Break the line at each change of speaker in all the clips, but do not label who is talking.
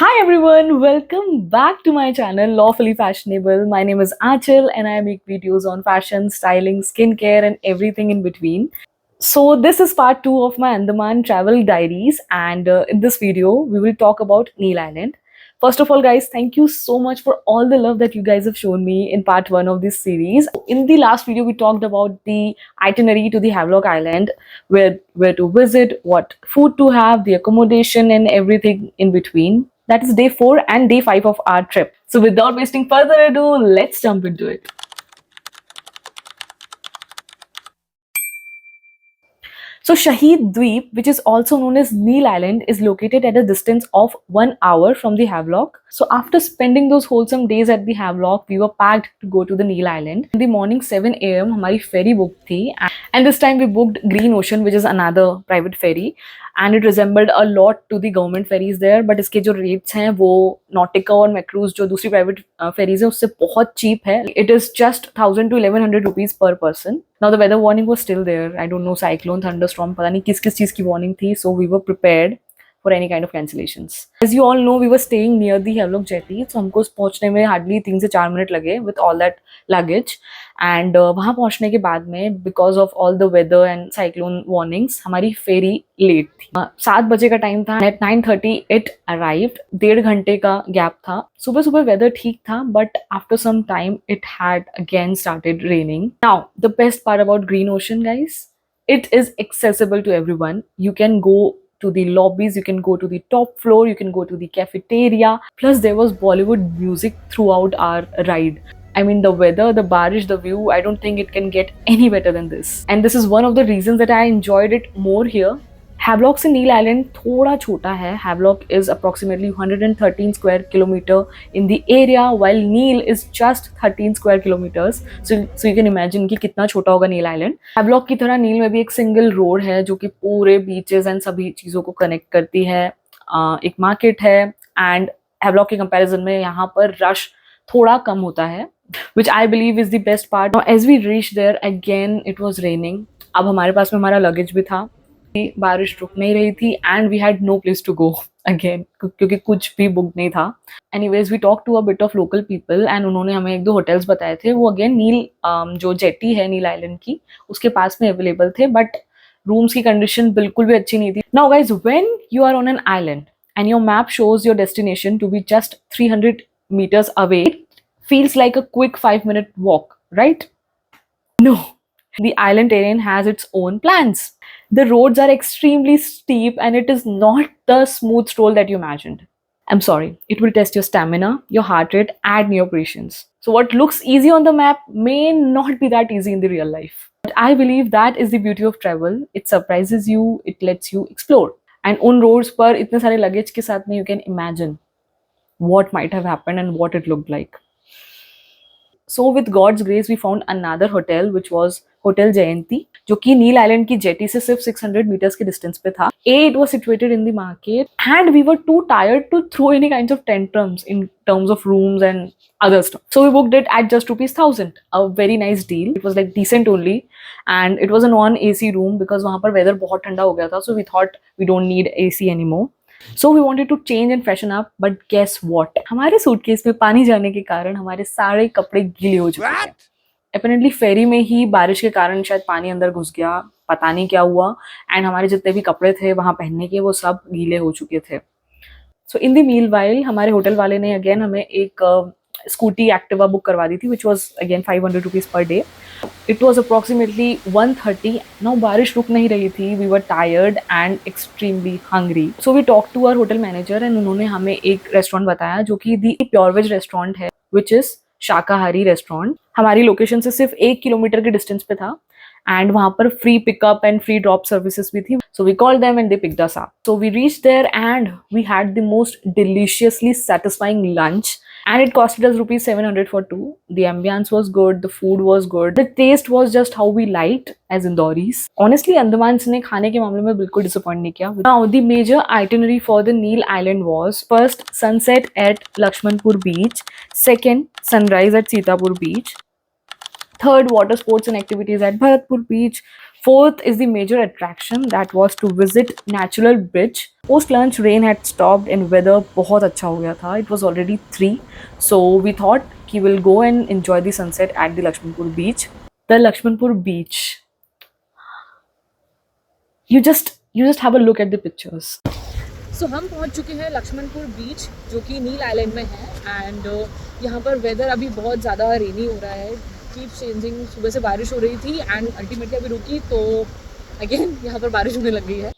Hi everyone, welcome back to my channel Lawfully Fashionable. My name is Achal and I make videos on fashion, styling, skincare and everything in between. So this is part 2 of my Andaman travel diaries and in this video we will talk about Neil Island. First of all guys, thank you so much for all the love that you guys have shown me in part 1 of this series. In the last video we talked about the itinerary to the Havelock Island, where to visit, what food to have, the accommodation and everything in between. That is day 4 and day 5 of our trip. So without wasting further ado, let's jump into it. So Shahid Dweep, which is also known as Neil Island, is located at a distance of 1 hour from the Havelock. So after spending those wholesome days at the Havelock, we were packed to go to the Neil Island. In the morning 7 a.m. हमारी ferry booked थी, and this time we booked Green Ocean, which is another private ferry, and it resembled a lot to the government ferries there. But इसके जो rates हैं वो Nautica और Macruz जो दूसरी private ferries है उससे बहुत cheap है. It is just 1,000 to 1,100 rupees per person. Now the weather warning was still there. I don't know, cyclone, thunderstorm, पता नहीं किस किस चीज की warning थी. So we were prepared for any kind of cancellations. As you all know, we were staying near the Havelock Jetty, so हमको पहुंचने में hardly 3 से 4 मिनट लगे with all that luggage. And वहाँ पहुंचने के बाद में because of all the weather and cyclone warnings, हमारी ferry late थी. 7 बजे का टाइम था. At 9:30 it arrived. 1.5 घंटे का गैप था. सुबह सुबह weather ठीक था, but after some time it had again started raining. Now the best part about Green Ocean, guys, it is accessible to everyone. You can go to the lobbies, you can go to the top floor, you can go to the cafeteria. Plus there was Bollywood music throughout our ride. I mean, the weather, the barish, the view, I don't think it can get any better than this. And this is one of the reasons that I enjoyed it more here. Havelock से Neil Island थोड़ा छोटा है. Havelock is approximately 113 square kilometer in the area, while Neil is just 13 square kilometers. So you can imagine कि कितना छोटा होगा Neil Island. Havelock की तरह Neil में भी एक single road है जो कि पूरे beaches and सभी चीज़ों को connect करती है. एक market है and Havelock के comparison में यहाँ पर rush थोड़ा कम होता है, which I believe is the best part. Now, as we reached there, again it was raining. अब हमारे पास में हमारा luggage भी था. बारिश रुक नहीं रही थी and we had no place to go again क्योंकि कुछ भी बुक नहीं था. Anyways we talk to a bit of local people and उन्होंने हमें 1-2 होटल्स बताए थे. वो अगेन नील जो जेटी है नील आइलैंड की उसके पास में अवेलेबल थे, बट रूम्स की कंडीशन बिल्कुल भी अच्छी नहीं थी. Now guys, when you are on an island and your map shows your destination to be just 300 meters away, it feels like a quick 5-minute walk, right? No, the island terrain has its own plans. The roads are extremely steep and it is not the smooth stroll that you imagined. I'm sorry, it will test your stamina, your heart rate, and your patience. So what looks easy on the map may not be that easy in the real life. But I believe that is the beauty of travel. It surprises you, it lets you explore. And on roads पर इतने सारे luggage के साथ में you can imagine what might have happened and what it looked like. So with God's grace we found another hotel which was Hotel Jayanti, जो कि नील island की jetty से सिर्फ 600 meters के डिस्टेंस पे था. It was situated in the market and we were too tired to throw any kinds of tantrums in terms of rooms and other stuff. So we booked it at just rupees 1,000, a very nice deal. It was like decent only and it was a non-AC room because वहाँ पर weather बहुत ठंडा हो गया था. So we thought we don't need AC anymore. So we wanted to change and freshen up, but guess what? हमारे suitcase में पानी जाने के कारण हमारे सारे कपड़े गीले हो चुके थे. Apparently फेरी में ही बारिश के कारण शायद पानी अंदर घुस गया, पता नहीं क्या हुआ, एंड हमारे जितने भी कपड़े थे वहाँ पहनने के वो सब गीले हो चुके थे. So in the meanwhile हमारे होटल वाले ने अगेन हमें एक स्कूटी एक्टिवा बुक करवा दी थी, which was again 500 rupees per day. It was approximately 1:30. Now बारिश रुक नहीं रही थी. We were tired and extremely hungry. So we talked to our hotel manager and उन्होंने हमें एक रेस्टोरेंट बताया जो कि the pure veg रेस्टोरेंट है, which is शाकाहारी रेस्टोरेंट. हमारी लोकेशन से सिर्फ 1 किलोमीटर के डिस्टेंस पे था एंड वहाँ पर free pickup and free drop services भी थी. So we called them and they picked us up. So we reached there and we had the most deliciously satisfying lunch. And it costed us rupees 700 for two. The ambience was good, the food was good, the taste was just how we liked as Indoris. Honestly, Andamans ने खाने के मामले में बिल्कुल disappoint नहीं किया. Now, the major itinerary for the Neil Island was first sunset at Lakshmanpur Beach, second sunrise at Sitapur Beach, third water sports and activities at Bharatpur Beach, Fourth is the major attraction, that was to visit natural bridge. Post lunch rain had stopped and weather बहुत अच्छा हो गया था. It was already 3, so we thought कि we'll go and enjoy the sunset at the Lakshmanpur beach. The Lakshmanpur beach. You just have a look at the pictures. So हम पहुंच चुके हैं लक्ष्मणपुर बीच, जो कि नील आइलैंड में है. एंड यहाँ पर वेदर अभी बहुत ज़्यादा रेनी हो रहा है, कीप चेंजिंग. सुबह से बारिश हो रही थी एंड अल्टीमेटली अभी रुकी, तो अगेन यहाँ पर बारिश होने लग गई है.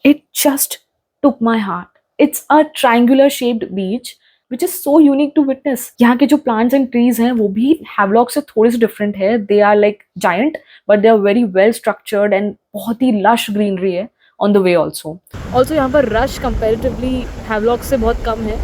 It just took my heart. It's a triangular shaped beach which is so unique to witness. यहाँ के जो plants and trees हैं वो भी Havelock से थोड़े से different है. They are like giant but they are very well structured and बहुत ही lush greenery है on the way also. Also यहाँ पर rush comparatively Havelock से बहुत कम है.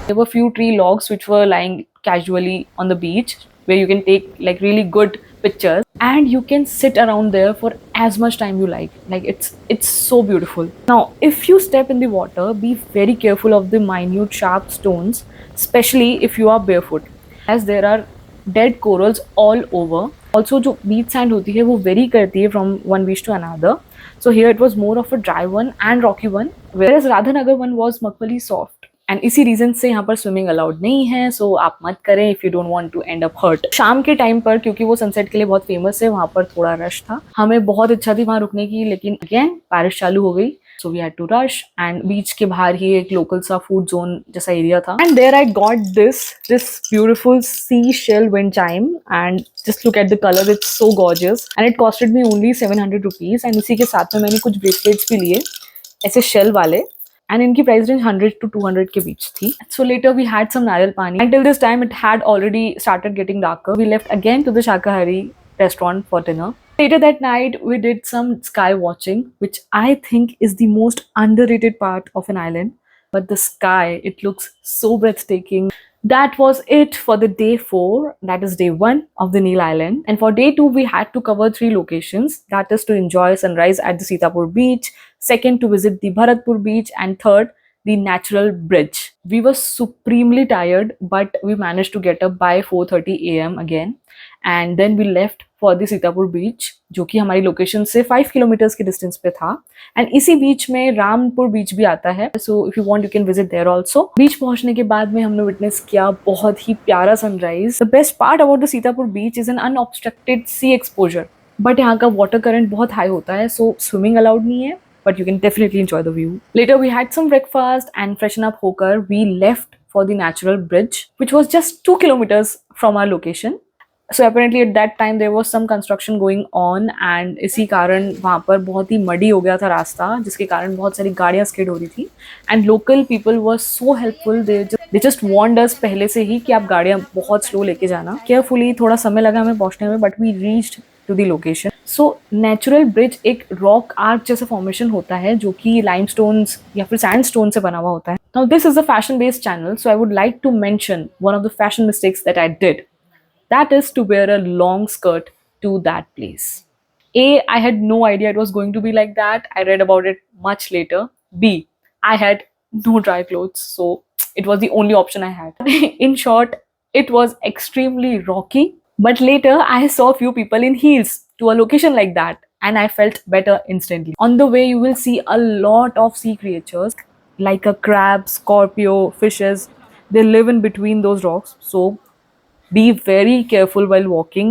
There were few tree logs which were lying casually on the beach where you can take like really good pictures and you can sit around there for as much time you like. Like it's so beautiful. Now if you step in the water, be very careful of the minute sharp stones, especially if you are barefoot, as there are dead corals all over. Also जो beach sand होती है वो vary करती है from one beach to another. So here it was more of a dry one and rocky one, whereas Radhanagar one was muckily soft. And इसी reason से यहाँ पर स्विमिंग अलाउड नहीं है, सो आप मत करें if you don't want to end up hurt. शाम के टाइम पर, क्योंकि वो सनसेट के लिए बहुत फेमस है, वहाँ पर थोड़ा रश था. हमें बहुत इच्छा थी वहाँ रुकने की, लेकिन अगेन बारिश चालू हो गई, so we had to rush. And beach के बाहर ही एक लोकल सा फूड जोन जैसा एरिया था. And there I got this beautiful sea shell wind chime and just look at the colour, it's so gorgeous and it cost me only 700 rupees. And इसी के साथ में मैंने कुछ ब्रेसलेट्स भी लिए ऐसे शेल वाले, and इनकी प्राइस रेंज 100 to 200 के बीच थी. So later we had some नारियल पानी. Until this time it had already started getting darker. We left again to the Shakahari restaurant for dinner. Later that night we did some sky watching, which I think is the most underrated part of an island. But the sky, it looks so breathtaking. That was it for the day 4, that is day 1 of the Neel Island. And for day 2, we had to cover 3 locations. That is to enjoy sunrise at the Sitapur beach, second to visit the Bharatpur beach, and third, the natural bridge. We were supremely tired, but we managed to get up by 4:30 a.m. again. And then we left for the Sitapur beach, जो कि हमारी location से 5 kilometres के distance पे था. And इसी बीच में रामपुर बीच भी आता है, so if you want you can visit there also. Beach पहुंचने के बाद में हमने विटनेस किया बहुत ही प्यारा sunrise. The best part about the Sitapur beach is an unobstructed sea exposure. But यहाँ का वाटर करंट बहुत हाई होता है, सो स्विमिंग अलाउड नहीं है, but you can definitely enjoy the view. Later we had some breakfast and freshen up hokar we left for the natural bridge, which was just 2 kilometers from our location. So apparently at that time there was some construction going on and इसी कारण वहाँ पर बहुत ही muddy हो गया था रास्ता, जिसके कारण बहुत सारी गाड़ियाँ skid हो रही थी. And local people were so helpful. They just warned us पहले से ही कि आप गाड़ियाँ बहुत slow लेके जाना. Carefully, थोड़ा समय लगा हमें पहुँचने में, but we reached to the location. So natural bridge एक rock arch जैसा formation होता है जो कि limestones या फिर sandstone से बना हुआ होता है. Now this is a fashion based channel, so I would like to mention one of the fashion mistakes that I did. That is to wear a long skirt to that place. A, I had no idea it was going to be like that. I read about it much later. B, I had no dry clothes, so it was the only option I had. In short, it was extremely rocky. But later, I saw few people in heels to a location like that, and I felt better instantly. On the way, you will see a lot of sea creatures like a crab, scorpio, fishes. They live in between those rocks, so be very careful while walking,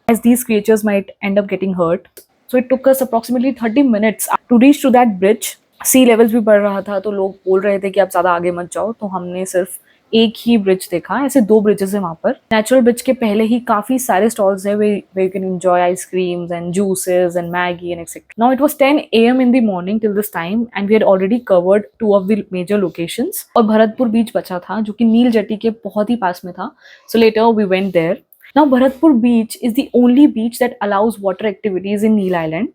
as these creatures might end up getting hurt. So it took us approximately 30 minutes to reach to that bridge. Sea levels भी बढ़ रहा था, तो लोग बोल रहे थे कि आप ज़्यादा आगे मत जाओ, तो हमने सिर्फ एक ही ब्रिज देखा. ऐसे 2 ब्रिजेस है वहाँ पर. नेचुरल ब्रिज के पहले ही काफ़ी सारे स्टॉल्स है where you can enjoy ice creams and juices and Maggie and etc. Now it was 10 a.m. in the morning till this time and we had already covered 2 of the major locations. और भरतपुर बीच बचा था जो कि नील jetty के बहुत ही पास में था. So later we went there. Now Bharatpur beach is the only beach that allows water activities in Neel Island,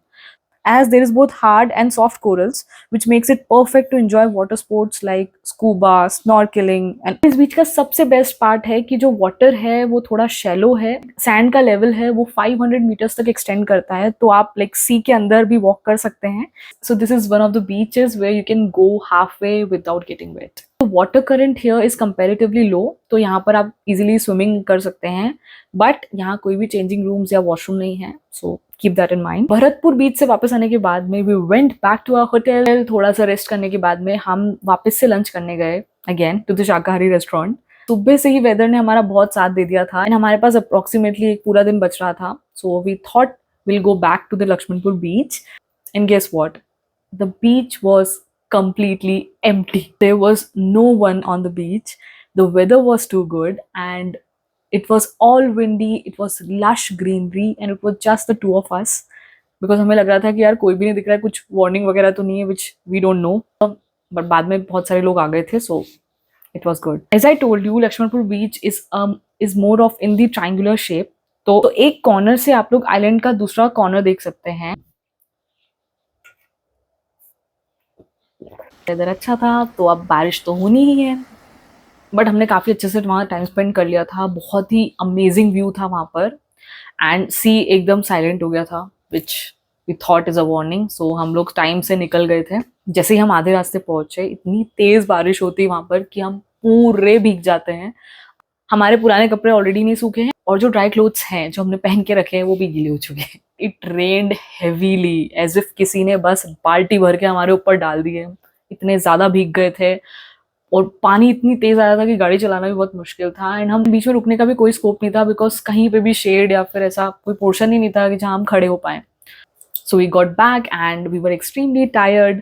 as there is both hard and soft corals, which makes it perfect to enjoy water sports like scuba, snorkeling. And इस बीच का सबसे best part है कि जो water है वो थोड़ा shallow है. सैंड का लेवल है वो 500 मीटर्स तक एक्सटेंड करता है, तो आप लाइक सी के अंदर भी वॉक कर सकते हैं. So this is one of the beaches where you can go half way without getting wet. Water current here is comparatively low, तो यहाँ पर आप इजीली स्विमिंग कर सकते हैं, बट यहाँ कोई भी चेंजिंग रूम्स या वॉशरूम नहीं है, so keep that in mind. Bharatpur beach से वापस आने के बाद में we went back to our hotel. थोड़ा सा रेस्ट करने के बाद में हम वापस से लंच करने गए अगेन टू द शाकाहारी रेस्टोरेंट। सुबह से ही वेदर ने हमारा बहुत साथ दे दिया था एंड हमारे पास अप्रोक्सीमेटली एक पूरा दिन बच रहा था। So we thought will go back to the Lakshmanpur beach and guess what, the beach was completely empty. There was no one on the beach. The weather was too good and it was all windy. It was lush greenery and it was just the two of us because हमें लग रहा था कि यार कोई भी नहीं दिख रहा है, कुछ वार्निंग वगैरह तो नहीं है which we don't know. But बाद में बहुत सारे लोग आ गए थे, so it was good. As I told you, Lakshmanpur beach is more of in the triangular shape. तो एक कॉर्नर से आप लोग आइलैंड का दूसरा कॉर्नर देख सकते हैं। वेदर अच्छा था तो अब बारिश तो होनी ही है, बट हमने काफ़ी अच्छे से वहाँ टाइम स्पेंड कर लिया था। बहुत ही अमेजिंग व्यू था वहाँ पर एंड सी एकदम साइलेंट हो गया था which we thought is a warning. So हम लोग टाइम से निकल गए थे। जैसे ही हम आधे रास्ते पहुंचे इतनी तेज़ बारिश होती है वहाँ पर कि हम पूरे भीग जाते हैं। हमारे पुराने कपड़े ऑलरेडी नहीं सूखे हैं और जो ड्राई क्लोथ्स हैं जो हमने पहन के रखे हैं वो भी गीले हो चुके हैं। It rained heavily as if किसी ने बस बाल्टी भर के हमारे ऊपर डाल दिए। इतने ज़्यादा भीग गए थे और पानी इतनी तेज आ रहा था कि गाड़ी चलाना भी बहुत मुश्किल था एंड हम बीच में रुकने का भी कोई स्कोप नहीं था बिकॉज कहीं पे भी शेड या फिर ऐसा कोई पोर्शन ही नहीं था कि जहाँ हम खड़े हो पाए। So we got back and we were extremely tired.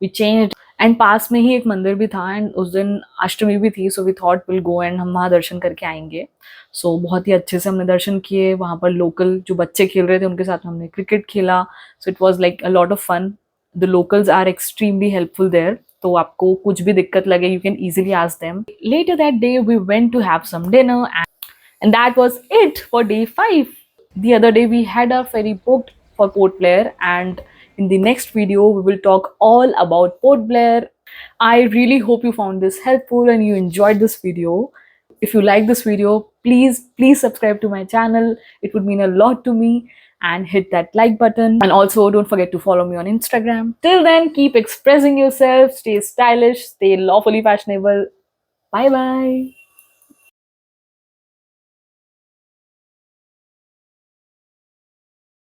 We changed and पास में ही एक मंदिर भी था एंड उस दिन अष्टमी भी थी। So we thought will go and हम वहाँ दर्शन करके आएंगे। सो बहुत ही अच्छे से हमने दर्शन किए। वहाँ पर लोकल जो बच्चे खेल रहे थे उनके साथ हमने क्रिकेट खेला। So it was like a lot of fun. The locals are extremely helpful there, तो आपको कुछ भी दिक्कत लगे you can easily ask them. Later that day we went to have some dinner and that was it for day 5. The other day we had our ferry booked for Port Blair and in the next video we will talk all about Port Blair. I really hope you found this helpful and you enjoyed this video. If you like this video, please subscribe to my channel. It would mean a lot to me. And hit that like button. And also don't forget to follow me on Instagram. Till then, keep expressing yourself, stay stylish, stay lawfully fashionable. Bye bye.